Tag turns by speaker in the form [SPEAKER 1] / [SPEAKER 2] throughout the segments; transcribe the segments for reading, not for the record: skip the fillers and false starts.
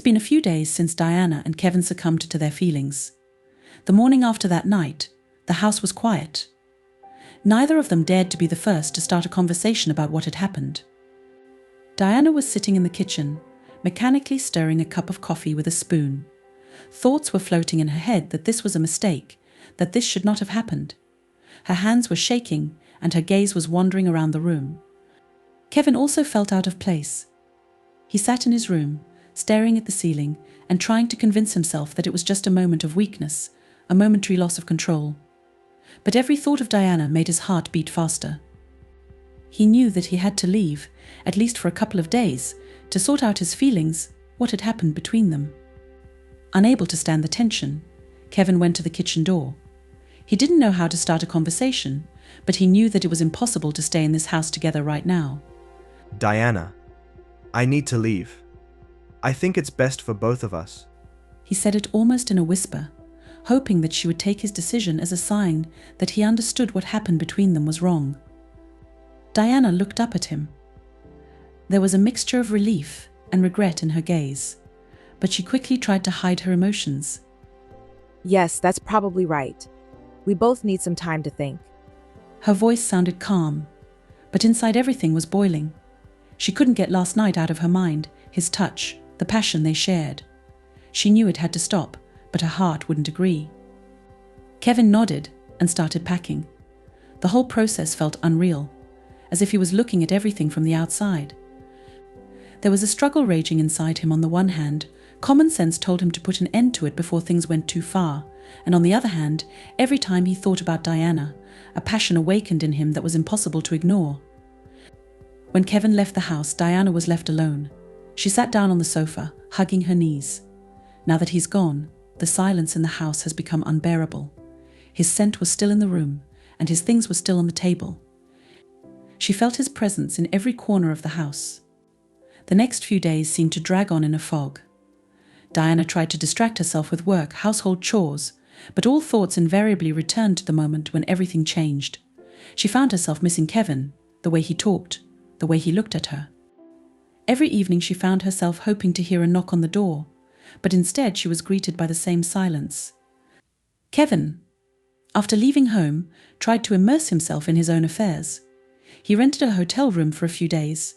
[SPEAKER 1] been a few days since Diana and Kevin succumbed to their feelings. The morning after that night, the house was quiet. Neither of them dared to be the first to start a conversation about what had happened. Diana was sitting in the kitchen, mechanically stirring a cup of coffee with a spoon. Thoughts were floating in her head that this was a mistake, that this should not have happened. Her hands were shaking, and her gaze was wandering around the room. Kevin also felt out of place. He sat in his room, staring at the ceiling and trying to convince himself that it was just a moment of weakness, a momentary loss of control. But every thought of Diana made his heart beat faster. He knew that he had to leave, at least for a couple of days, to sort out his feelings, what had happened between them. Unable to stand the tension, Kevin went to the kitchen door. He didn't know how to start a conversation, but he knew that it was impossible to stay in this house together right now.
[SPEAKER 2] Diana, I need to leave. I think it's best for both of us.
[SPEAKER 1] He said it almost in a whisper, hoping that she would take his decision as a sign that he understood what happened between them was wrong. Diana looked up at him. There was a mixture of relief and regret in her gaze, but she quickly tried to hide her emotions.
[SPEAKER 3] Yes, that's probably right. We both need some time to think.
[SPEAKER 1] Her voice sounded calm, but inside everything was boiling. She couldn't get last night out of her mind, his touch, the passion they shared. She knew it had to stop, but her heart wouldn't agree. Kevin nodded and started packing. The whole process felt unreal, as if he was looking at everything from the outside. There was a struggle raging inside him. On the one hand, common sense told him to put an end to it before things went too far, and on the other hand, every time he thought about Diana, a passion awakened in him that was impossible to ignore. When Kevin left the house, Diana was left alone. She sat down on the sofa, hugging her knees. Now that he's gone, the silence in the house has become unbearable. His scent was still in the room, and his things were still on the table. She felt his presence in every corner of the house. The next few days seemed to drag on in a fog. Diana tried to distract herself with work, household chores, but all thoughts invariably returned to the moment when everything changed. She found herself missing Kevin, the way he talked, the way he looked at her. Every evening she found herself hoping to hear a knock on the door, but instead she was greeted by the same silence. Kevin, after leaving home, tried to immerse himself in his own affairs. He rented a hotel room for a few days,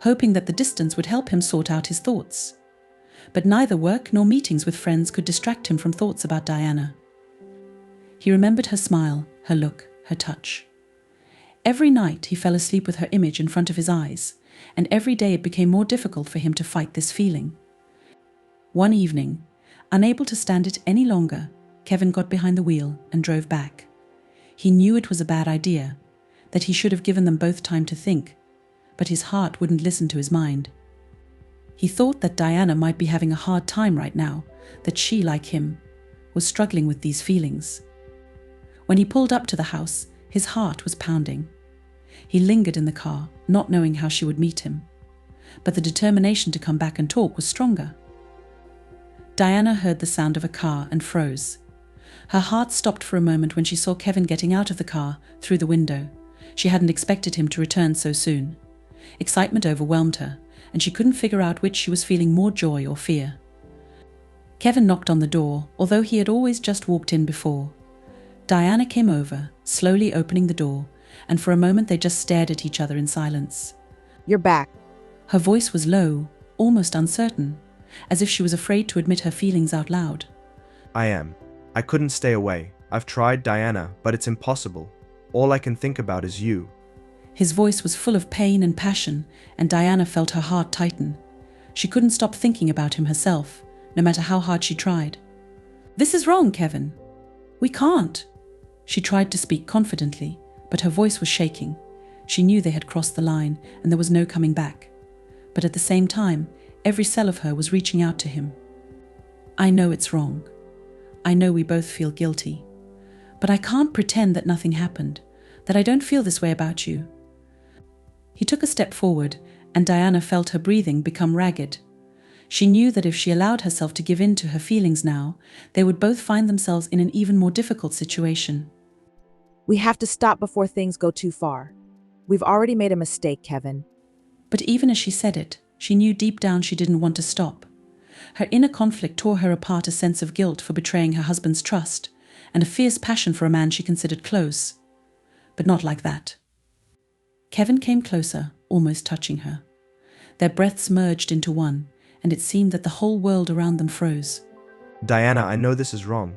[SPEAKER 1] hoping that the distance would help him sort out his thoughts. But neither work nor meetings with friends could distract him from thoughts about Diana. He remembered her smile, her look, her touch. Every night he fell asleep with her image in front of his eyes, and every day it became more difficult for him to fight this feeling. One evening, unable to stand it any longer, Kevin got behind the wheel and drove back. He knew it was a bad idea, that he should have given them both time to think, but his heart wouldn't listen to his mind. He thought that Diana might be having a hard time right now, that she, like him, was struggling with these feelings. When he pulled up to the house, his heart was pounding. He lingered in the car, not knowing how she would meet him. But the determination to come back and talk was stronger. Diana heard the sound of a car and froze. Her heart stopped for a moment when she saw Kevin getting out of the car through the window. She hadn't expected him to return so soon. Excitement overwhelmed her, and she couldn't figure out which she was feeling more joy or fear. Kevin knocked on the door, although he had always just walked in before. Diana came over, slowly opening the door, and for a moment they just stared at each other in silence.
[SPEAKER 3] You're back.
[SPEAKER 1] Her voice was low, almost uncertain, as if she was afraid to admit her feelings out loud.
[SPEAKER 2] I am. I couldn't stay away. I've tried, Diana, but it's impossible. All I can think about is you.
[SPEAKER 1] His voice was full of pain and passion, and Diana felt her heart tighten. She couldn't stop thinking about him herself, no matter how hard she tried. This is wrong, Kevin. We can't. She tried to speak confidently, but her voice was shaking. She knew they had crossed the line, and there was no coming back. But at the same time, every cell of her was reaching out to him. I know it's wrong. I know we both feel guilty. But I can't pretend that nothing happened, that I don't feel this way about you. He took a step forward, and Diana felt her breathing become ragged. She knew that if she allowed herself to give in to her feelings now, they would both find themselves in an even more difficult situation.
[SPEAKER 3] We have to stop before things go too far. We've already made a mistake, Kevin.
[SPEAKER 1] But even as she said it, she knew deep down she didn't want to stop. Her inner conflict tore her apart, a sense of guilt for betraying her husband's trust, and a fierce passion for a man she considered close. But not like that. Kevin came closer, almost touching her. Their breaths merged into one, and it seemed that the whole world around them froze.
[SPEAKER 2] Diana, I know this is wrong,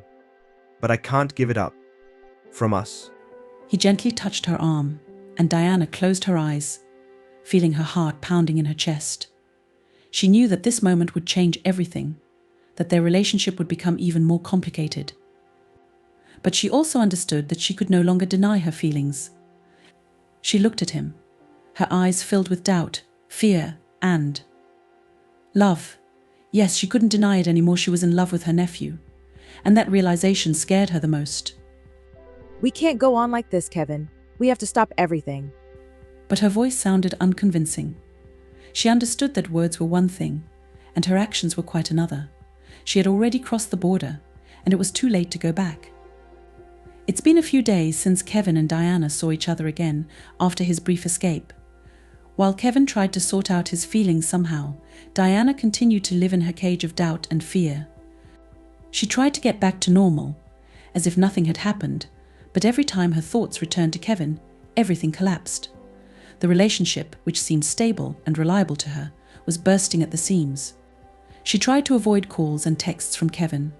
[SPEAKER 2] but I can't give it up. From us.
[SPEAKER 1] He gently touched her arm, and Diana closed her eyes, feeling her heart pounding in her chest. She knew that this moment would change everything, that their relationship would become even more complicated. But she also understood that she could no longer deny her feelings. She looked at him, her eyes filled with doubt, fear, and love. Yes, she couldn't deny it anymore. She was in love with her nephew, and that realization scared her the most.
[SPEAKER 3] We can't go on like this, Kevin. We have to stop everything.
[SPEAKER 1] But her voice sounded unconvincing. She understood that words were one thing, and her actions were quite another. She had already crossed the border, and it was too late to go back. It's been a few days since Kevin and Diana saw each other again after his brief escape. While Kevin tried to sort out his feelings somehow, Diana continued to live in her cage of doubt and fear. She tried to get back to normal, as if nothing had happened, but every time her thoughts returned to Kevin, everything collapsed. The relationship, which seemed stable and reliable to her, was bursting at the seams. She tried to avoid calls and texts from Kevin.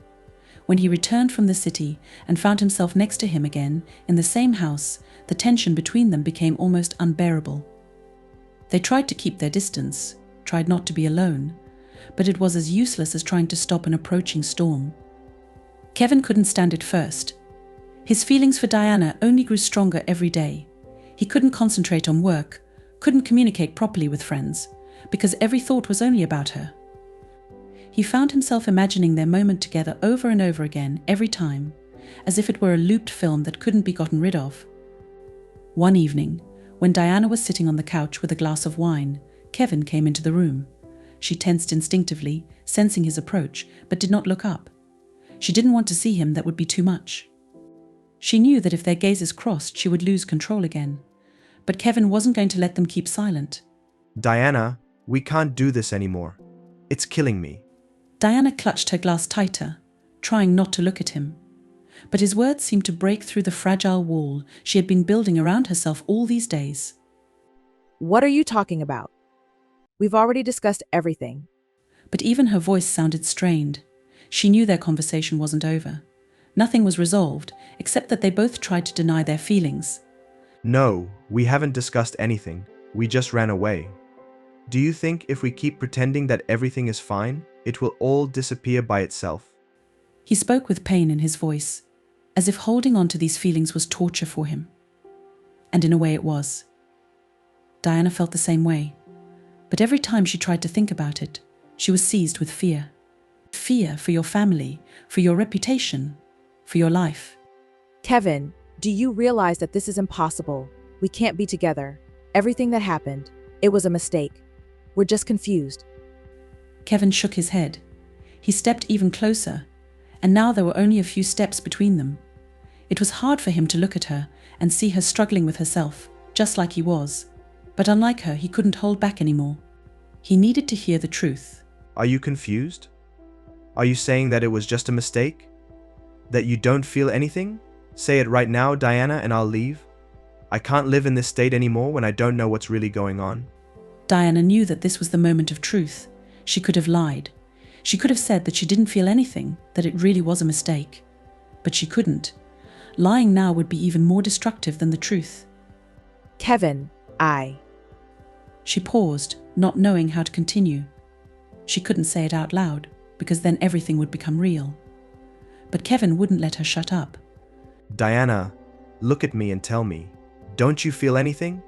[SPEAKER 1] When he returned from the city and found himself next to him again in the same house, the tension between them became almost unbearable. They tried to keep their distance, tried not to be alone, but it was as useless as trying to stop an approaching storm. Kevin couldn't stand it first. His feelings for Diana only grew stronger every day. He couldn't concentrate on work, couldn't communicate properly with friends, because every thought was only about her. He found himself imagining their moment together over and over again, every time, as if it were a looped film that couldn't be gotten rid of. One evening, when Diana was sitting on the couch with a glass of wine, Kevin came into the room. She tensed instinctively, sensing his approach, but did not look up. She didn't want to see him, that would be too much. She knew that if their gazes crossed, she would lose control again. But Kevin wasn't going to let them keep silent.
[SPEAKER 2] Diana, we can't do this anymore. It's killing me.
[SPEAKER 1] Diana clutched her glass tighter, trying not to look at him. But his words seemed to break through the fragile wall she had been building around herself all these days.
[SPEAKER 3] What are you talking about? We've already discussed everything.
[SPEAKER 1] But even her voice sounded strained. She knew their conversation wasn't over. Nothing was resolved, except that they both tried to deny their feelings.
[SPEAKER 2] No, we haven't discussed anything. We just ran away. Do you think if we keep pretending that everything is fine, it will all disappear by itself?
[SPEAKER 1] He spoke with pain in his voice, as if holding on to these feelings was torture for him. And in a way it was. Diana felt the same way, but every time she tried to think about it, she was seized with fear. Fear for your family, for your reputation, for your life.
[SPEAKER 3] Kevin, do you realize that this is impossible? We can't be together. Everything that happened, it was a mistake. We're just confused.
[SPEAKER 1] Kevin shook his head. He stepped even closer, and now there were only a few steps between them. It was hard for him to look at her and see her struggling with herself, just like he was. But unlike her, he couldn't hold back anymore. He needed to hear the truth.
[SPEAKER 2] Are you confused? Are you saying that it was just a mistake? That you don't feel anything? Say it right now, Diana, and I'll leave. I can't live in this state anymore when I don't know what's really going on.
[SPEAKER 1] Diana knew that this was the moment of truth. She could have lied. She could have said that she didn't feel anything, that it really was a mistake. But she couldn't. Lying now would be even more destructive than the truth.
[SPEAKER 3] Kevin,
[SPEAKER 1] She paused, not knowing how to continue. She couldn't say it out loud, because then everything would become real. But Kevin wouldn't let her shut up.
[SPEAKER 2] Diana, look at me and tell me, don't you feel anything?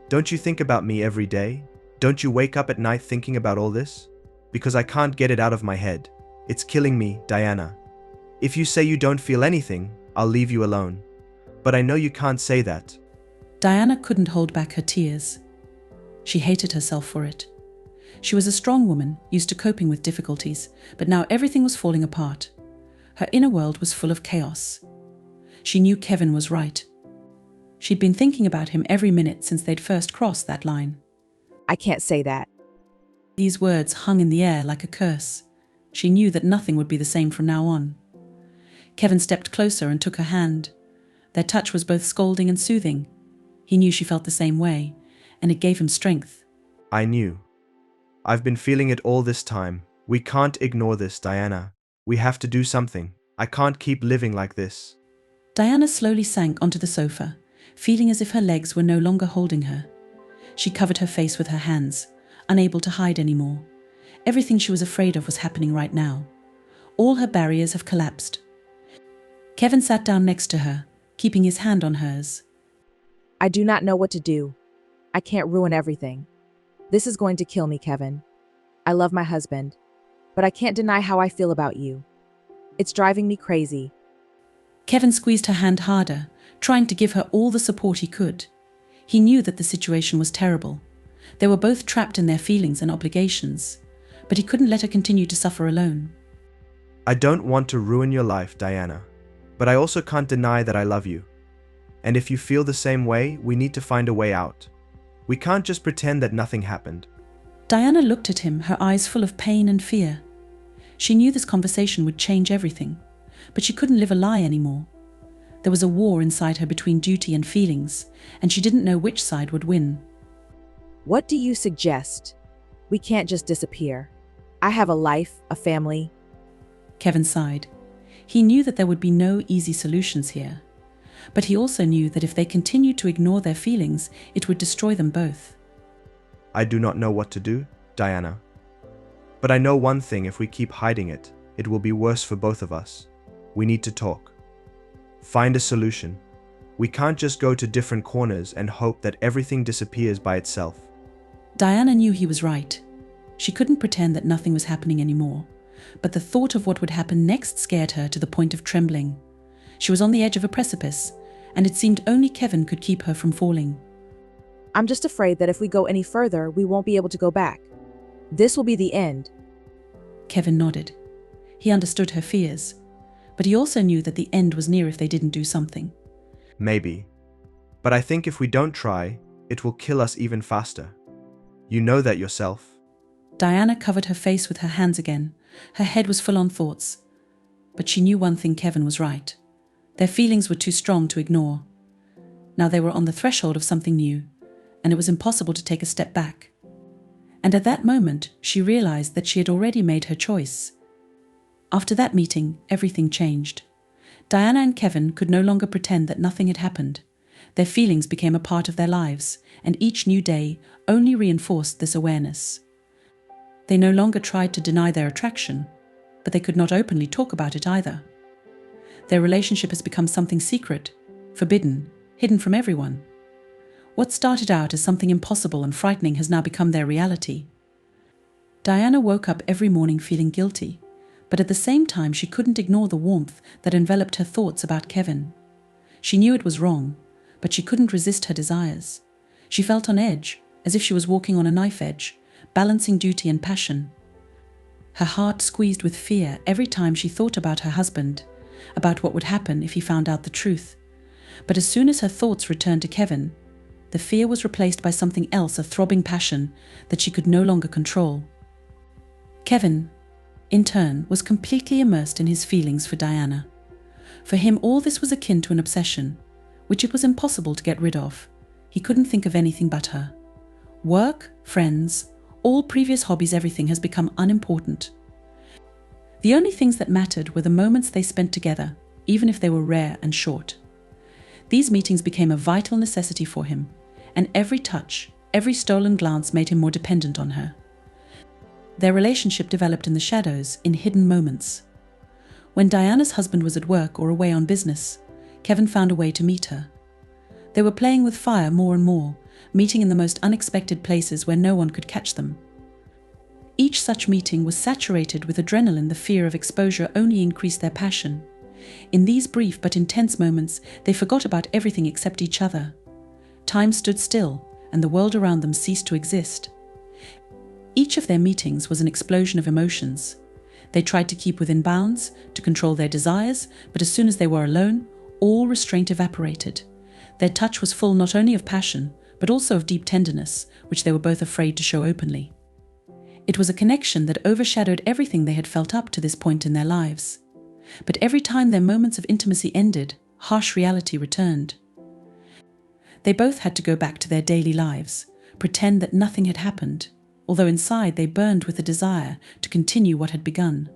[SPEAKER 2] Don't you think about me every day? Don't you wake up at night thinking about all this? Because I can't get it out of my head. It's killing me, Diana. If you say you don't feel anything, I'll leave you alone. But I know you can't say that.
[SPEAKER 1] Diana couldn't hold back her tears. She hated herself for it. She was a strong woman, used to coping with difficulties, but now everything was falling apart. Her inner world was full of chaos. She knew Kevin was right. She'd been thinking about him every minute since they'd first crossed that line.
[SPEAKER 3] I can't say that.
[SPEAKER 1] These words hung in the air like a curse. She knew that nothing would be the same from now on. Kevin stepped closer and took her hand. Their touch was both scolding and soothing. He knew she felt the same way, and it gave him strength.
[SPEAKER 2] I knew. I've been feeling it all this time. We can't ignore this, Diana. We have to do something. I can't keep living like this.
[SPEAKER 1] Diana slowly sank onto the sofa, feeling as if her legs were no longer holding her. She covered her face with her hands, unable to hide anymore. Everything she was afraid of was happening right now. All her barriers have collapsed. Kevin sat down next to her, keeping his hand on hers.
[SPEAKER 3] I do not know what to do. I can't ruin everything. This is going to kill me, Kevin. I love my husband, but I can't deny how I feel about you. It's driving me crazy.
[SPEAKER 1] Kevin squeezed her hand harder, trying to give her all the support he could. He knew that the situation was terrible. They were both trapped in their feelings and obligations, but he couldn't let her continue to suffer alone.
[SPEAKER 2] I don't want to ruin your life, Diana, but I also can't deny that I love you. And if you feel the same way, we need to find a way out. We can't just pretend that nothing happened.
[SPEAKER 1] Diana looked at him, her eyes full of pain and fear. She knew this conversation would change everything, but she couldn't live a lie anymore. There was a war inside her between duty and feelings, and she didn't know which side would win.
[SPEAKER 3] What do you suggest? We can't just disappear. I have a life, a family.
[SPEAKER 1] Kevin sighed. He knew that there would be no easy solutions here, but he also knew that if they continued to ignore their feelings, it would destroy them both.
[SPEAKER 2] I do not know what to do, Diana. But I know one thing: if we keep hiding it, it will be worse for both of us. We need to talk. Find a solution. We can't just go to different corners and hope that everything disappears by itself.
[SPEAKER 1] Diana knew he was right. She couldn't pretend that nothing was happening anymore, but the thought of what would happen next scared her to the point of trembling. She was on the edge of a precipice, and it seemed only Kevin could keep her from falling.
[SPEAKER 3] I'm just afraid that if we go any further, we won't be able to go back. This will be the end.
[SPEAKER 1] Kevin nodded. He understood her fears, but he also knew that the end was near if they didn't do something.
[SPEAKER 2] Maybe. But I think if we don't try, it will kill us even faster. You know that yourself.
[SPEAKER 1] Diana covered her face with her hands again. Her head was full on thoughts. But she knew one thing: Kevin was right. Their feelings were too strong to ignore. Now they were on the threshold of something new, and it was impossible to take a step back. And at that moment, she realized that she had already made her choice. After that meeting, everything changed. Diana and Kevin could no longer pretend that nothing had happened. Their feelings became a part of their lives, and each new day only reinforced this awareness. They no longer tried to deny their attraction, but they could not openly talk about it either. Their relationship has become something secret, forbidden, hidden from everyone. What started out as something impossible and frightening has now become their reality. Diana woke up every morning feeling guilty, but at the same time she couldn't ignore the warmth that enveloped her thoughts about Kevin. She knew it was wrong, but she couldn't resist her desires. She felt on edge, as if she was walking on a knife edge, balancing duty and passion. Her heart squeezed with fear every time she thought about her husband, about what would happen if he found out the truth. But as soon as her thoughts returned to Kevin, the fear was replaced by something else, a throbbing passion that she could no longer control. Kevin, in turn, was completely immersed in his feelings for Diana. For him, all this was akin to an obsession, which it was impossible to get rid of. He couldn't think of anything but her. Work, friends, all previous hobbies, everything has become unimportant. The only things that mattered were the moments they spent together, even if they were rare and short. These meetings became a vital necessity for him, and every touch, every stolen glance made him more dependent on her. Their relationship developed in the shadows, in hidden moments. When Diana's husband was at work or away on business, Kevin found a way to meet her. They were playing with fire more and more, meeting in the most unexpected places where no one could catch them. Each such meeting was saturated with adrenaline. The fear of exposure only increased their passion. In these brief but intense moments, they forgot about everything except each other. Time stood still, and the world around them ceased to exist. Each of their meetings was an explosion of emotions. They tried to keep within bounds, to control their desires, but as soon as they were alone, all restraint evaporated. Their touch was full not only of passion, but also of deep tenderness, which they were both afraid to show openly. It was a connection that overshadowed everything they had felt up to this point in their lives. But every time their moments of intimacy ended, harsh reality returned. They both had to go back to their daily lives, pretend that nothing had happened, although inside they burned with a desire to continue what had begun.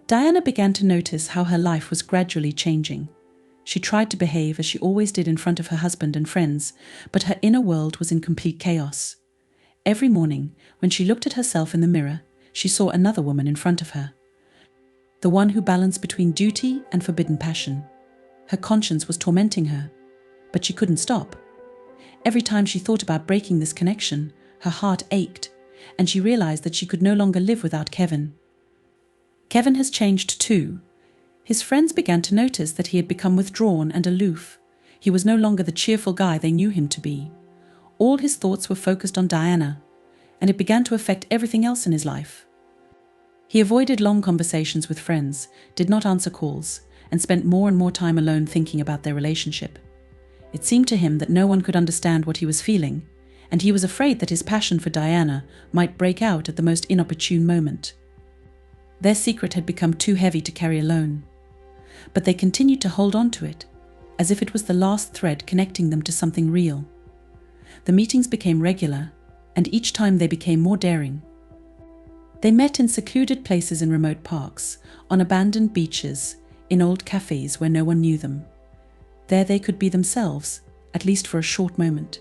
[SPEAKER 1] Diana began to notice how her life was gradually changing. She tried to behave as she always did in front of her husband and friends, but her inner world was in complete chaos. Every morning, when she looked at herself in the mirror, she saw another woman in front of her. The one who balanced between duty and forbidden passion. Her conscience was tormenting her, but she couldn't stop. Every time she thought about breaking this connection, her heart ached, and she realized that she could no longer live without Kevin. Kevin has changed too. His friends began to notice that he had become withdrawn and aloof. He was no longer the cheerful guy they knew him to be. All his thoughts were focused on Diana, and it began to affect everything else in his life. He avoided long conversations with friends, did not answer calls, and spent more and more time alone thinking about their relationship. It seemed to him that no one could understand what he was feeling, and he was afraid that his passion for Diana might break out at the most inopportune moment. Their secret had become too heavy to carry alone, but they continued to hold on to it, as if it was the last thread connecting them to something real. The meetings became regular, and each time they became more daring. They met in secluded places in remote parks, on abandoned beaches, in old cafes where no one knew them. There they could be themselves, at least for a short moment.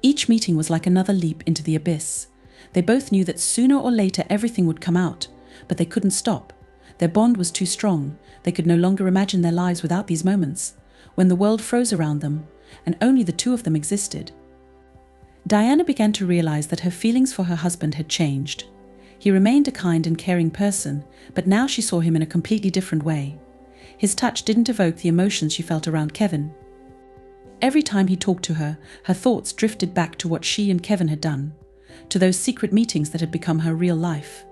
[SPEAKER 1] Each meeting was like another leap into the abyss. They both knew that sooner or later everything would come out, but they couldn't stop. Their bond was too strong. They could no longer imagine their lives without these moments, when the world froze around them, and only the two of them existed. Diana began to realize that her feelings for her husband had changed. He remained a kind and caring person, but now she saw him in a completely different way. His touch didn't evoke the emotions she felt around Kevin. Every time he talked to her, her thoughts drifted back to what she and Kevin had done, to those secret meetings that had become her real life.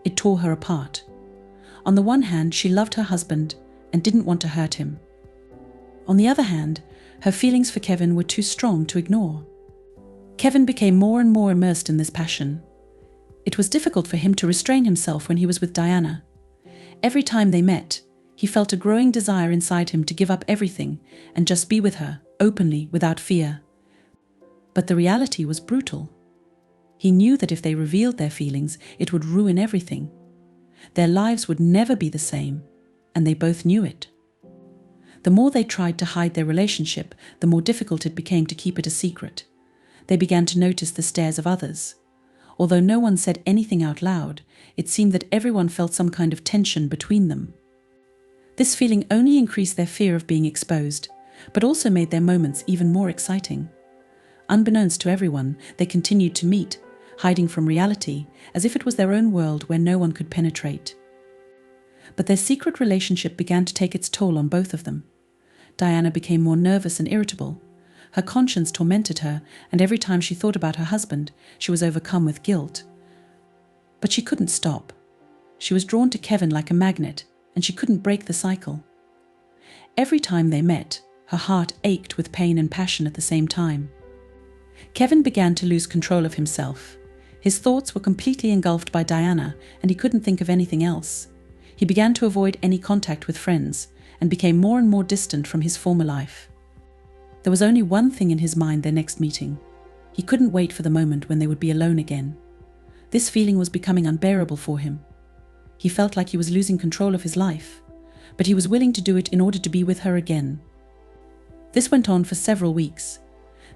[SPEAKER 1] It tore her apart. On the one hand, she loved her husband and didn't want to hurt him. On the other hand, her feelings for Kevin were too strong to ignore. Kevin became more and more immersed in this passion. It was difficult for him to restrain himself when he was with Diana. Every time they met, he felt a growing desire inside him to give up everything and just be with her, openly, without fear. But the reality was brutal. He knew that if they revealed their feelings, it would ruin everything. Their lives would never be the same, and they both knew it. The more they tried to hide their relationship, the more difficult it became to keep it a secret. They began to notice the stares of others. Although no one said anything out loud, it seemed that everyone felt some kind of tension between them. This feeling only increased their fear of being exposed, but also made their moments even more exciting. Unbeknownst to everyone, they continued to meet, hiding from reality, as if it was their own world where no one could penetrate. But their secret relationship began to take its toll on both of them. Diana became more nervous and irritable. Her conscience tormented her, and every time she thought about her husband, she was overcome with guilt. But she couldn't stop. She was drawn to Kevin like a magnet, and she couldn't break the cycle. Every time they met, her heart ached with pain and passion at the same time. Kevin began to lose control of himself. His thoughts were completely engulfed by Diana, and he couldn't think of anything else. He began to avoid any contact with friends, and became more and more distant from his former life. There was only one thing in his mind their next meeting. He couldn't wait for the moment when they would be alone again. This feeling was becoming unbearable for him. He felt like he was losing control of his life, but he was willing to do it in order to be with her again. This went on for several weeks.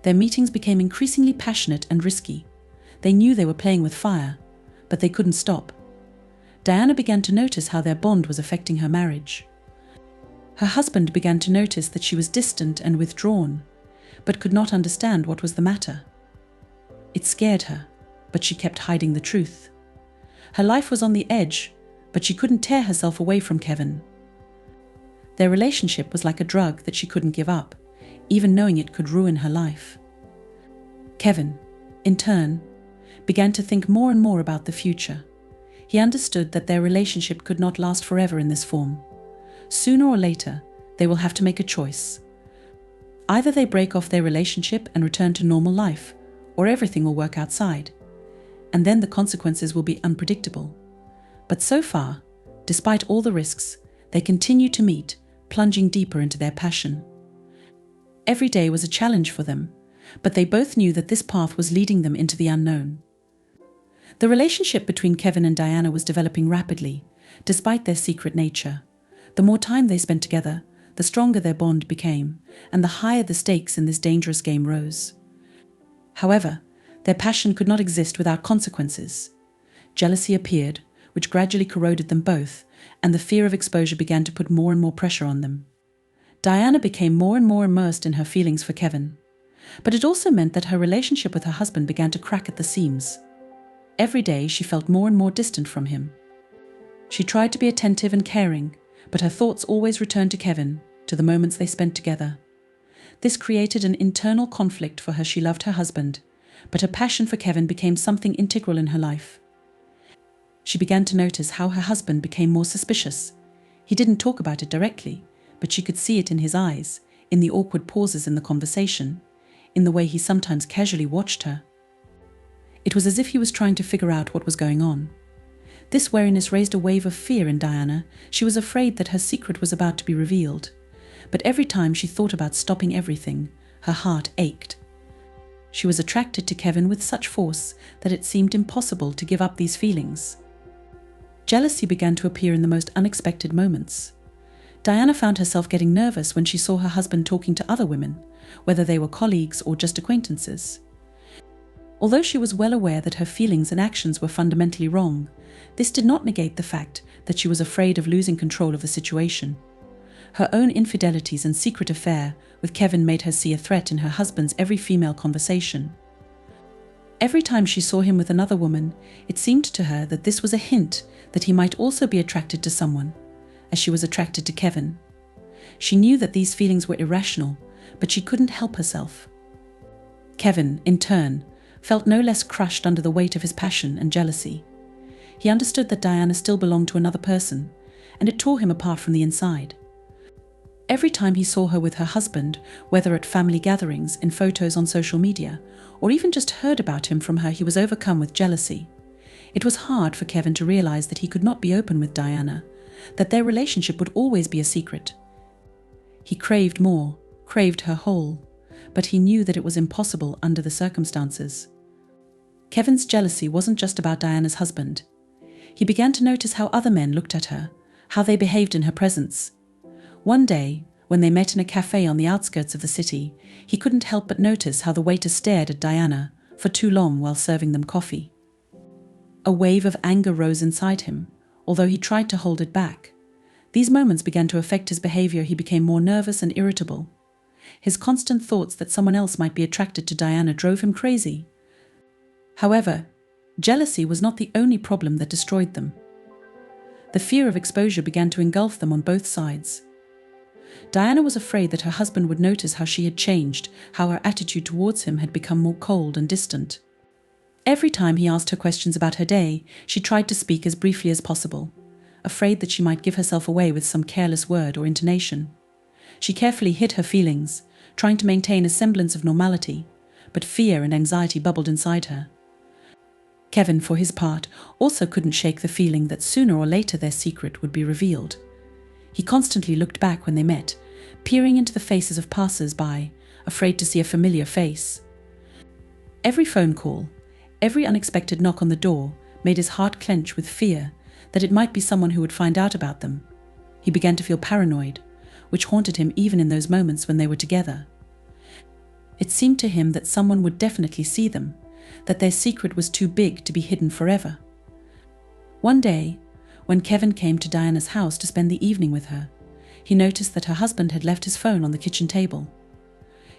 [SPEAKER 1] Their meetings became increasingly passionate and risky. They knew they were playing with fire, but they couldn't stop. Diana began to notice how their bond was affecting her marriage. Her husband began to notice that she was distant and withdrawn, but could not understand what was the matter. It scared her, but she kept hiding the truth. Her life was on the edge, but she couldn't tear herself away from Kevin. Their relationship was like a drug that she couldn't give up, even knowing it could ruin her life. Kevin, in turn, began to think more and more about the future. He understood that their relationship could not last forever in this form. Sooner or later, they will have to make a choice. Either they break off their relationship and return to normal life, or everything will work outside. and then the consequences will be unpredictable. But so far, despite all the risks, they continue to meet, plunging deeper into their passion. Every day was a challenge for them, but they both knew that this path was leading them into the unknown. The relationship between Kevin and Diana was developing rapidly, despite their secret nature. The more time they spent together, the stronger their bond became, and the higher the stakes in this dangerous game rose. However, their passion could not exist without consequences. Jealousy appeared, which gradually corroded them both, and the fear of exposure began to put more and more pressure on them. Diana became more and more immersed in her feelings for Kevin, but it also meant that her relationship with her husband began to crack at the seams. Every day she felt more and more distant from him. She tried to be attentive and caring, but her thoughts always returned to Kevin, to the moments they spent together. This created an internal conflict for her. She loved her husband, but her passion for Kevin became something integral in her life. She began to notice how her husband became more suspicious. He didn't talk about it directly, but she could see it in his eyes, in the awkward pauses in the conversation, in the way he sometimes casually watched her. It was as if he was trying to figure out what was going on. This wariness raised a wave of fear in Diana. She was afraid that her secret was about to be revealed. But every time she thought about stopping everything, her heart ached. She was attracted to Kevin with such force that it seemed impossible to give up these feelings. Jealousy began to appear in the most unexpected moments. Diana found herself getting nervous when she saw her husband talking to other women, whether they were colleagues or just acquaintances. Although she was well aware that her feelings and actions were fundamentally wrong, this did not negate the fact that she was afraid of losing control of the situation. Her own infidelities and secret affair with Kevin made her see a threat in her husband's every female conversation. Every time she saw him with another woman, it seemed to her that this was a hint that he might also be attracted to someone, as she was attracted to Kevin. She knew that these feelings were irrational, but she couldn't help herself. Kevin, in turn, felt no less crushed under the weight of his passion and jealousy. He understood that Diana still belonged to another person, and it tore him apart from the inside. Every time he saw her with her husband, whether at family gatherings, in photos on social media, or even just heard about him from her, he was overcome with jealousy. It was hard for Kevin to realize that he could not be open with Diana, that their relationship would always be a secret. He craved more, craved her whole, but he knew that it was impossible under the circumstances. Kevin's jealousy wasn't just about Diana's husband. He began to notice how other men looked at her, how they behaved in her presence. One day, when they met in a cafe on the outskirts of the city, he couldn't help but notice how the waiter stared at Diana for too long while serving them coffee. A wave of anger rose inside him, although he tried to hold it back. These moments began to affect his behavior. He became more nervous and irritable. His constant thoughts that someone else might be attracted to Diana drove him crazy. However, jealousy was not the only problem that destroyed them. The fear of exposure began to engulf them on both sides. Diana was afraid that her husband would notice how she had changed, how her attitude towards him had become more cold and distant. Every time he asked her questions about her day, she tried to speak as briefly as possible, afraid that she might give herself away with some careless word or intonation. She carefully hid her feelings, trying to maintain a semblance of normality, but fear and anxiety bubbled inside her. Kevin, for his part, also couldn't shake the feeling that sooner or later their secret would be revealed. He constantly looked back when they met, peering into the faces of passers-by, afraid to see a familiar face. Every phone call, every unexpected knock on the door made his heart clench with fear that it might be someone who would find out about them. He began to feel paranoid, which haunted him even in those moments when they were together. It seemed to him that someone would definitely see them, that their secret was too big to be hidden forever. One day, when Kevin came to Diana's house to spend the evening with her, he noticed that her husband had left his phone on the kitchen table.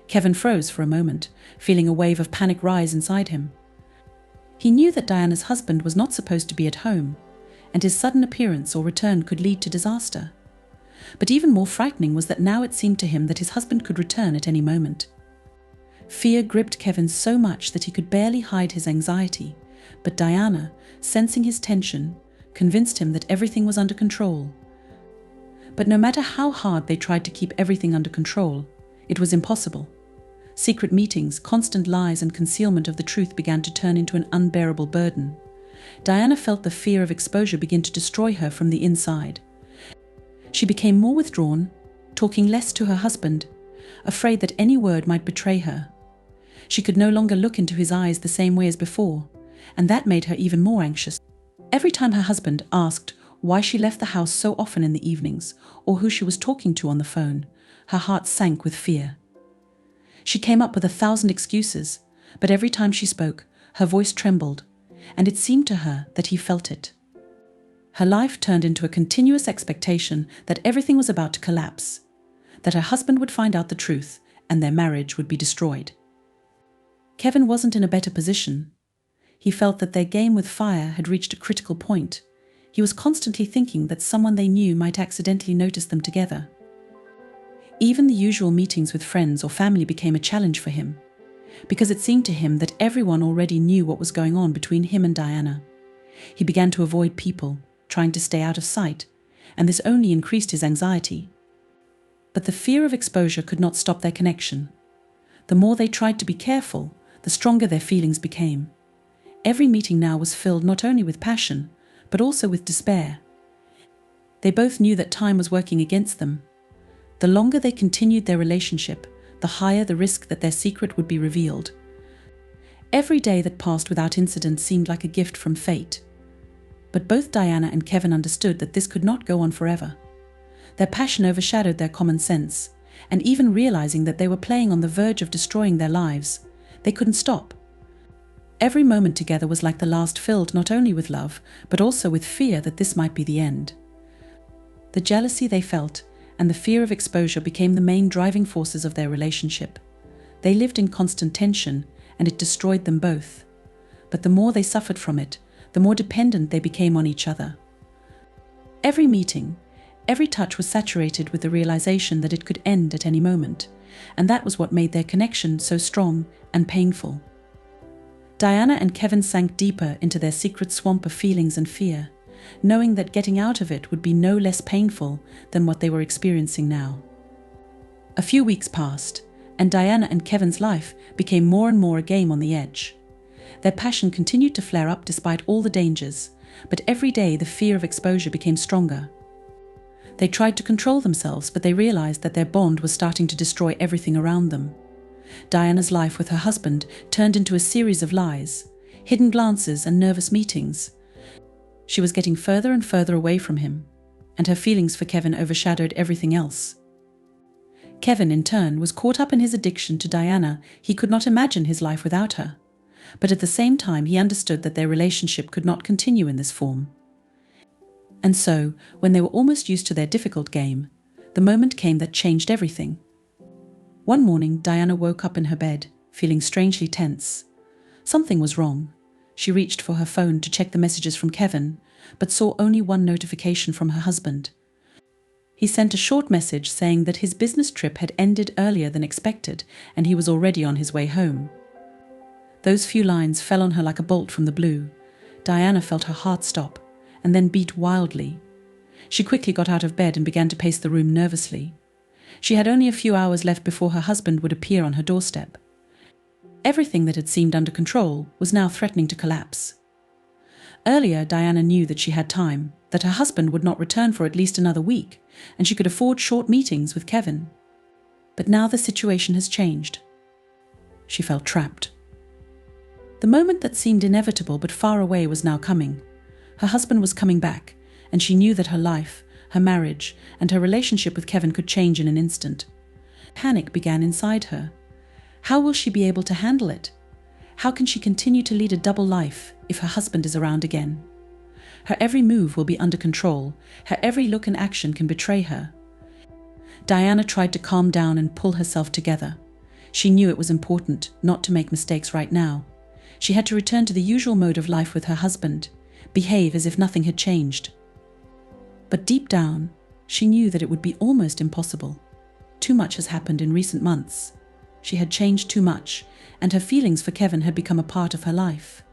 [SPEAKER 1] Kevin froze for a moment, feeling a wave of panic rise inside him. He knew that Diana's husband was not supposed to be at home, and his sudden appearance or return could lead to disaster. But even more frightening was that now it seemed to him that his husband could return at any moment. Fear gripped Kevin so much that he could barely hide his anxiety, but Diana, sensing his tension, convinced him that everything was under control. But no matter how hard they tried to keep everything under control, it was impossible. Secret meetings, constant lies, and concealment of the truth began to turn into an unbearable burden. Diana felt the fear of exposure begin to destroy her from the inside. She became more withdrawn, talking less to her husband, afraid that any word might betray her. She could no longer look into his eyes the same way as before, and that made her even more anxious. Every time her husband asked why she left the house so often in the evenings, or who she was talking to on the phone, her heart sank with fear. She came up with 1,000 excuses, but every time she spoke, her voice trembled, and it seemed to her that he felt it. Her life turned into a continuous expectation that everything was about to collapse, that her husband would find out the truth and their marriage would be destroyed. Kevin wasn't in a better position. He felt that their game with fire had reached a critical point. He was constantly thinking that someone they knew might accidentally notice them together. Even the usual meetings with friends or family became a challenge for him, because it seemed to him that everyone already knew what was going on between him and Diana. He began to avoid people, trying to stay out of sight, and this only increased his anxiety. But the fear of exposure could not stop their connection. The more they tried to be careful, the stronger their feelings became. Every meeting now was filled not only with passion, but also with despair. They both knew that time was working against them. The longer they continued their relationship, the higher the risk that their secret would be revealed. Every day that passed without incident seemed like a gift from fate. But both Diana and Kevin understood that this could not go on forever. Their passion overshadowed their common sense, and even realizing that they were playing on the verge of destroying their lives, they couldn't stop. Every moment together was like the last, filled not only with love, but also with fear that this might be the end. The jealousy they felt and the fear of exposure became the main driving forces of their relationship. They lived in constant tension, and it destroyed them both. But the more they suffered from it, the more dependent they became on each other. Every meeting, every touch was saturated with the realization that it could end at any moment, and that was what made their connection so strong and painful. Diana and Kevin sank deeper into their secret swamp of feelings and fear, knowing that getting out of it would be no less painful than what they were experiencing now. A few weeks passed, and Diana and Kevin's life became more and more a game on the edge. Their passion continued to flare up despite all the dangers, but every day the fear of exposure became stronger. They tried to control themselves, but they realized that their bond was starting to destroy everything around them. Diana's life with her husband turned into a series of lies, hidden glances, and nervous meetings. She was getting further and further away from him, and her feelings for Kevin overshadowed everything else. Kevin, in turn, was caught up in his addiction to Diana. He could not imagine his life without her, but at the same time he understood that their relationship could not continue in this form. And so, when they were almost used to their difficult game, the moment came that changed everything. One morning, Diana woke up in her bed, feeling strangely tense. Something was wrong. She reached for her phone to check the messages from Kevin, but saw only one notification from her husband. He sent a short message saying that his business trip had ended earlier than expected and he was already on his way home. Those few lines fell on her like a bolt from the blue. Diana felt her heart stop, and then beat wildly. She quickly got out of bed and began to pace the room nervously. She had only a few hours left before her husband would appear on her doorstep. Everything that had seemed under control was now threatening to collapse. Earlier, Diana knew that she had time, that her husband would not return for at least another week, and she could afford short meetings with Kevin. But now the situation has changed. She felt trapped. The moment that seemed inevitable but far away was now coming. Her husband was coming back, and she knew that her life, her marriage, and her relationship with Kevin could change in an instant. Panic began inside her. How will she be able to handle it? How can she continue to lead a double life if her husband is around again? Her every move will be under control. Her every look and action can betray her. Diana tried to calm down and pull herself together. She knew it was important not to make mistakes right now. She had to return to the usual mode of life with her husband, behave as if nothing had changed. But deep down, she knew that it would be almost impossible. Too much has happened in recent months. She had changed too much, and her feelings for Kevin had become a part of her life.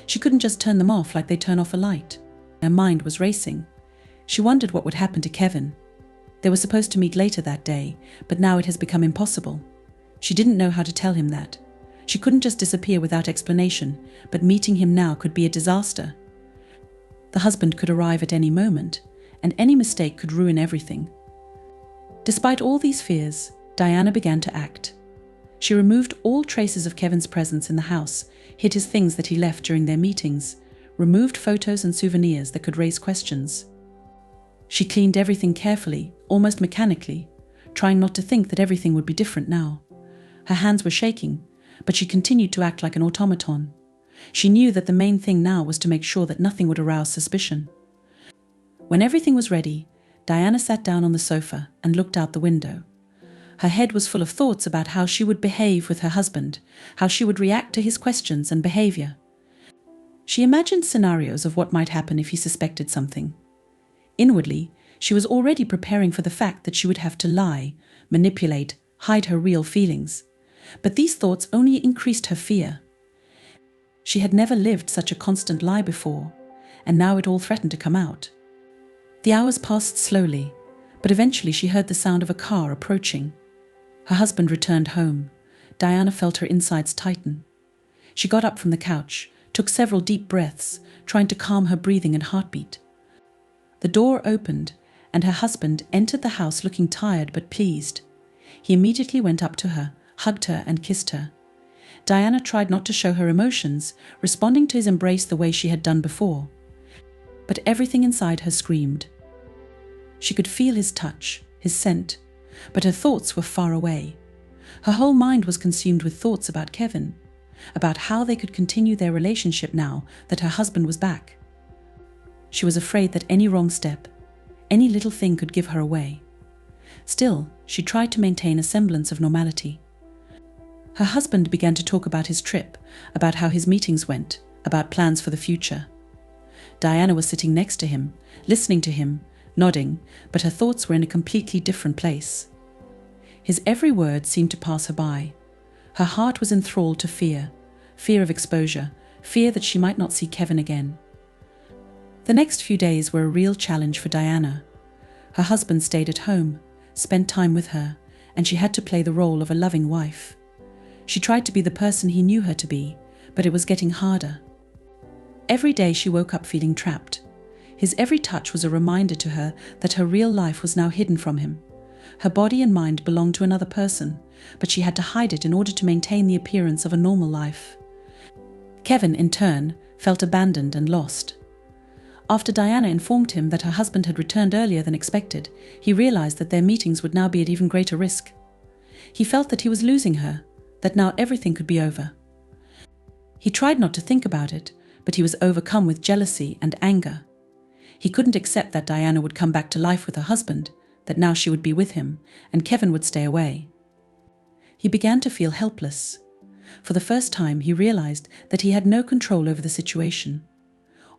[SPEAKER 1] She couldn't just turn them off like they turn off a light. Her mind was racing. She wondered what would happen to Kevin. They were supposed to meet later that day, but now it has become impossible. She didn't know how to tell him that. She couldn't just disappear without explanation, but meeting him now could be a disaster. The husband could arrive at any moment, and any mistake could ruin everything. Despite all these fears, Diana began to act. She removed all traces of Kevin's presence in the house, hid his things that he left during their meetings, removed photos and souvenirs that could raise questions. She cleaned everything carefully, almost mechanically, trying not to think that everything would be different now. Her hands were shaking, but she continued to act like an automaton. She knew that the main thing now was to make sure that nothing would arouse suspicion. When everything was ready, Diana sat down on the sofa and looked out the window. Her head was full of thoughts about how she would behave with her husband, how she would react to his questions and behavior. She imagined scenarios of what might happen if he suspected something. Inwardly, she was already preparing for the fact that she would have to lie, manipulate, hide her real feelings. But these thoughts only increased her fear. She had never lived such a constant lie before, and now it all threatened to come out. The hours passed slowly, but eventually she heard the sound of a car approaching. Her husband returned home. Diana felt her insides tighten. She got up from the couch, took several deep breaths, trying to calm her breathing and heartbeat. The door opened, and her husband entered the house looking tired but pleased. He immediately went up to her, hugged her and kissed her. Diana tried not to show her emotions, responding to his embrace the way she had done before. But everything inside her screamed. She could feel his touch, his scent, but her thoughts were far away. Her whole mind was consumed with thoughts about Kevin, about how they could continue their relationship now that her husband was back. She was afraid that any wrong step, any little thing could give her away. Still, she tried to maintain a semblance of normality. Her husband began to talk about his trip, about how his meetings went, about plans for the future. Diana was sitting next to him, listening to him, nodding, but her thoughts were in a completely different place. His every word seemed to pass her by. Her heart was enthralled to fear, fear of exposure, fear that she might not see Kevin again. The next few days were a real challenge for Diana. Her husband stayed at home, spent time with her, and she had to play the role of a loving wife. She tried to be the person he knew her to be, but it was getting harder. Every day she woke up feeling trapped. His every touch was a reminder to her that her real life was now hidden from him. Her body and mind belonged to another person, but she had to hide it in order to maintain the appearance of a normal life. Kevin, in turn, felt abandoned and lost. After Diana informed him that her husband had returned earlier than expected, he realized that their meetings would now be at even greater risk. He felt that he was losing her, that now everything could be over. He tried not to think about it, but he was overcome with jealousy and anger. He couldn't accept that Diana would come back to life with her husband, that now she would be with him, and Kevin would stay away. He began to feel helpless. For the first time, he realized that he had no control over the situation.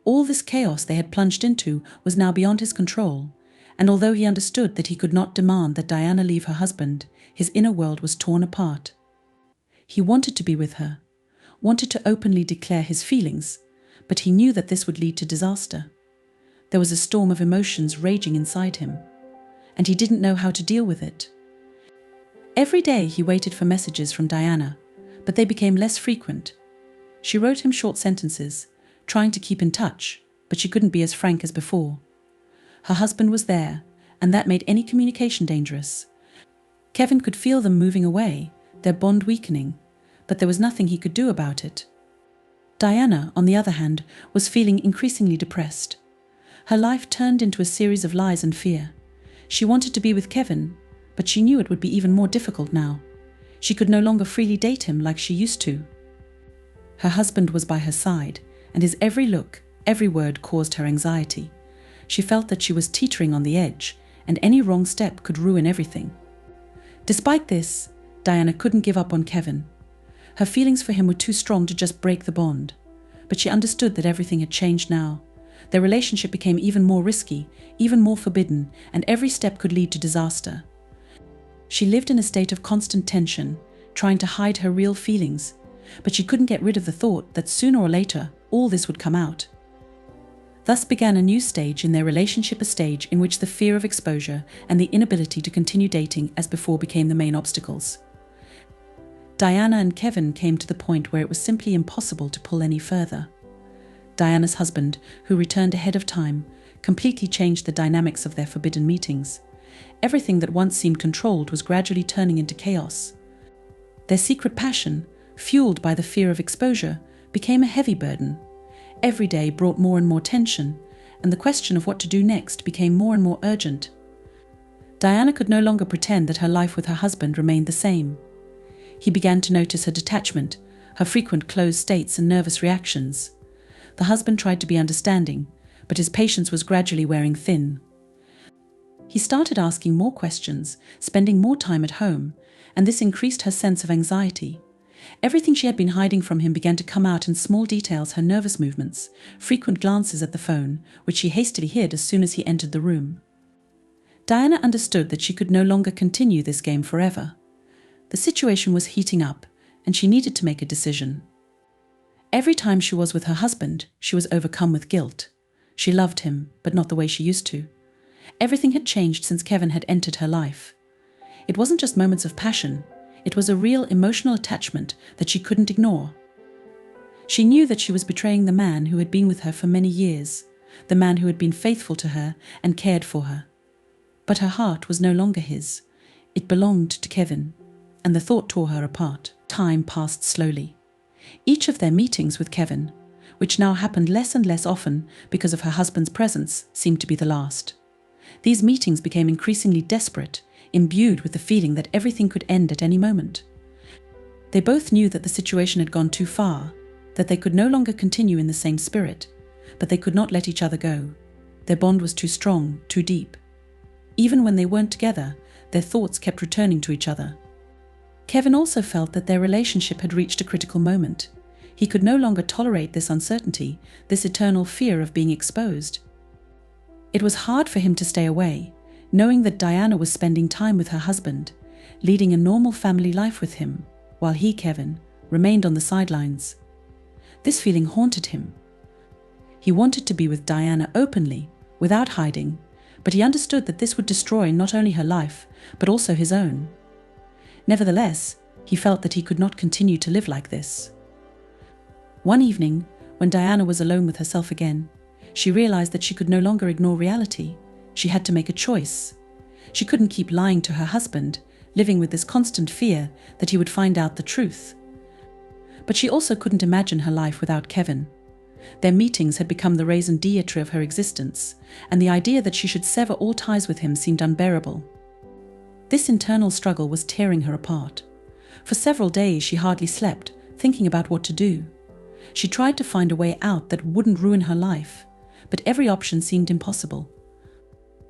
[SPEAKER 1] All this chaos they had plunged into was now beyond his control, and although he understood that he could not demand that Diana leave her husband, his inner world was torn apart. He wanted to be with her, wanted to openly declare his feelings, but he knew that this would lead to disaster. There was a storm of emotions raging inside him, and he didn't know how to deal with it. Every day he waited for messages from Diana, but they became less frequent. She wrote him short sentences, trying to keep in touch, but she couldn't be as frank as before. Her husband was there, and that made any communication dangerous. Kevin could feel them moving away, their bond weakening, but there was nothing he could do about it. Diana, on the other hand, was feeling increasingly depressed. Her life turned into a series of lies and fear. She wanted to be with Kevin, but she knew it would be even more difficult now. She could no longer freely date him like she used to. Her husband was by her side, and his every look, every word caused her anxiety. She felt that she was teetering on the edge, and any wrong step could ruin everything. Despite this, Diana couldn't give up on Kevin. Her feelings for him were too strong to just break the bond, but she understood that everything had changed now. Their relationship became even more risky, even more forbidden, and every step could lead to disaster. She lived in a state of constant tension, trying to hide her real feelings, but she couldn't get rid of the thought that sooner or later all this would come out. Thus began a new stage in their relationship, a stage in which the fear of exposure and the inability to continue dating as before became the main obstacles. Diana and Kevin came to the point where it was simply impossible to pull any further. Diana's husband, who returned ahead of time, completely changed the dynamics of their forbidden meetings. Everything that once seemed controlled was gradually turning into chaos. Their secret passion, fueled by the fear of exposure, became a heavy burden. Every day brought more and more tension, and the question of what to do next became more and more urgent. Diana could no longer pretend that her life with her husband remained the same. He began to notice her detachment, her frequent closed states and nervous reactions. The husband tried to be understanding, but his patience was gradually wearing thin. He started asking more questions, spending more time at home, and this increased her sense of anxiety. Everything she had been hiding from him began to come out in small details: her nervous movements, frequent glances at the phone, which she hastily hid as soon as he entered the room. Diana understood that she could no longer continue this game forever. The situation was heating up, and she needed to make a decision. Every time she was with her husband, she was overcome with guilt. She loved him, but not the way she used to. Everything had changed since Kevin had entered her life. It wasn't just moments of passion, it was a real emotional attachment that she couldn't ignore. She knew that she was betraying the man who had been with her for many years, the man who had been faithful to her and cared for her. But her heart was no longer his. It belonged to Kevin, and the thought tore her apart. Time passed slowly. Each of their meetings with Kevin, which now happened less and less often because of her husband's presence, seemed to be the last. These meetings became increasingly desperate, imbued with the feeling that everything could end at any moment. They both knew that the situation had gone too far, that they could no longer continue in the same spirit, but they could not let each other go. Their bond was too strong, too deep. Even when they weren't together, their thoughts kept returning to each other. Kevin also felt that their relationship had reached a critical moment. He could no longer tolerate this uncertainty, this eternal fear of being exposed. It was hard for him to stay away, knowing that Diana was spending time with her husband, leading a normal family life with him, while he, Kevin, remained on the sidelines. This feeling haunted him. He wanted to be with Diana openly, without hiding, but he understood that this would destroy not only her life, but also his own. Nevertheless, he felt that he could not continue to live like this. One evening, when Diana was alone with herself again, she realized that she could no longer ignore reality. She had to make a choice. She couldn't keep lying to her husband, living with this constant fear that he would find out the truth. But she also couldn't imagine her life without Kevin. Their meetings had become the raison d'etre of her existence, and the idea that she should sever all ties with him seemed unbearable. This internal struggle was tearing her apart. For several days she hardly slept, thinking about what to do. She tried to find a way out that wouldn't ruin her life, but every option seemed impossible.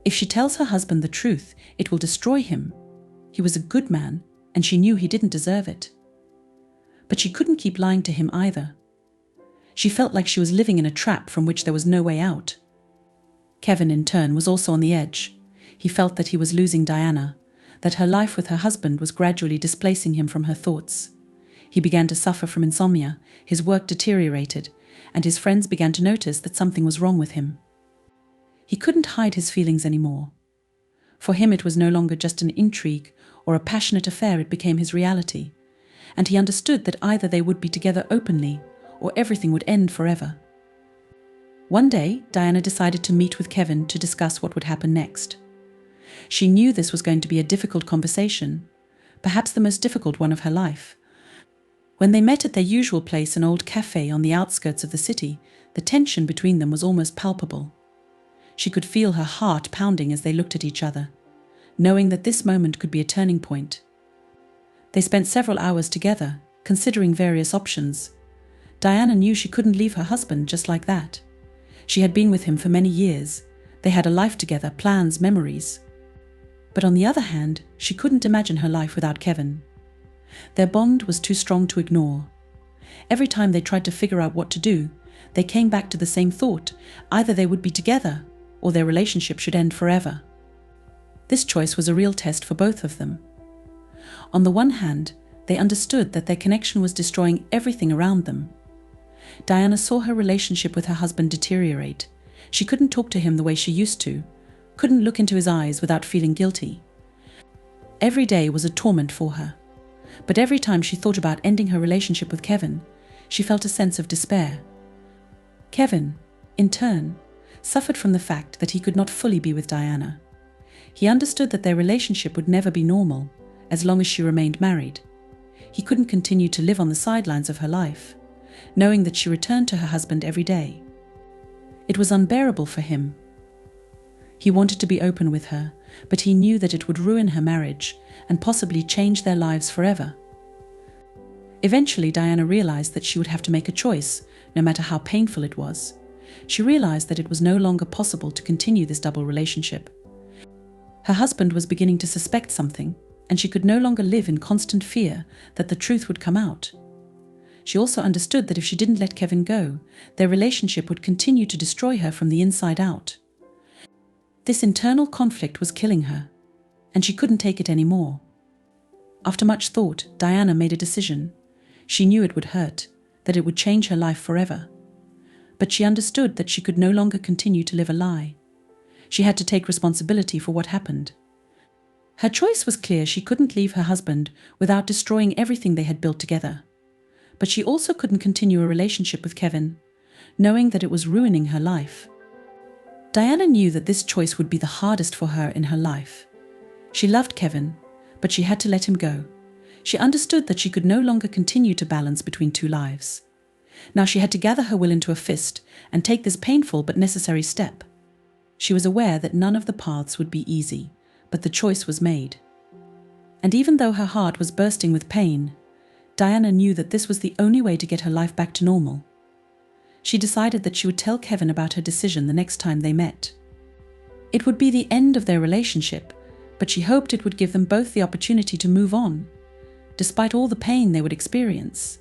[SPEAKER 1] If she tells her husband the truth, it will destroy him. He was a good man, and she knew he didn't deserve it. But she couldn't keep lying to him either. She felt like she was living in a trap from which there was no way out. Kevin, in turn, was also on the edge. He felt that he was losing Diana, that her life with her husband was gradually displacing him from her thoughts. He began to suffer from insomnia, his work deteriorated, and his friends began to notice that something was wrong with him. He couldn't hide his feelings anymore. For him it was no longer just an intrigue or a passionate affair, it became his reality, and he understood that either they would be together openly or everything would end forever. One day, Diana decided to meet with Kevin to discuss what would happen next. She knew this was going to be a difficult conversation, perhaps the most difficult one of her life. When they met at their usual place, an old cafe on the outskirts of the city, the tension between them was almost palpable. She could feel her heart pounding as they looked at each other, knowing that this moment could be a turning point. They spent several hours together, considering various options. Diana knew she couldn't leave her husband just like that. She had been with him for many years. They had a life together, plans, memories. But on the other hand, she couldn't imagine her life without Kevin. Their bond was too strong to ignore. Every time they tried to figure out what to do, they came back to the same thought: either they would be together, or their relationship should end forever. This choice was a real test for both of them. On the one hand, they understood that their connection was destroying everything around them. Diana saw her relationship with her husband deteriorate. She couldn't talk to him the way she used to, couldn't look into his eyes without feeling guilty. Every day was a torment for her. but every time she thought about ending her relationship with Kevin, she felt a sense of despair. Kevin, in turn, suffered from the fact that he could not fully be with Diana. He understood that their relationship would never be normal as long as she remained married. He couldn't continue to live on the sidelines of her life, knowing that she returned to her husband every day. It was unbearable for him. He wanted to be open with her, but he knew that it would ruin her marriage and possibly change their lives forever. Eventually, Diana realized that she would have to make a choice, no matter how painful it was. She realized that it was no longer possible to continue this double relationship. Her husband was beginning to suspect something, and she could no longer live in constant fear that the truth would come out. She also understood that if she didn't let Kevin go, their relationship would continue to destroy her from the inside out. This internal conflict was killing her, and she couldn't take it anymore. After much thought, Diana made a decision. She knew it would hurt, that it would change her life forever. But she understood that she could no longer continue to live a lie. She had to take responsibility for what happened. Her choice was clear: she couldn't leave her husband without destroying everything they had built together. But she also couldn't continue a relationship with Kevin, knowing that it was ruining her life. Diana knew that this choice would be the hardest for her in her life. She loved Kevin, but she had to let him go. She understood that she could no longer continue to balance between two lives. Now she had to gather her will into a fist and take this painful but necessary step. She was aware that none of the paths would be easy, but the choice was made. And even though her heart was bursting with pain, Diana knew that this was the only way to get her life back to normal. She decided that she would tell Kevin about her decision the next time they met. It would be the end of their relationship, but she hoped it would give them both the opportunity to move on, despite all the pain they would experience.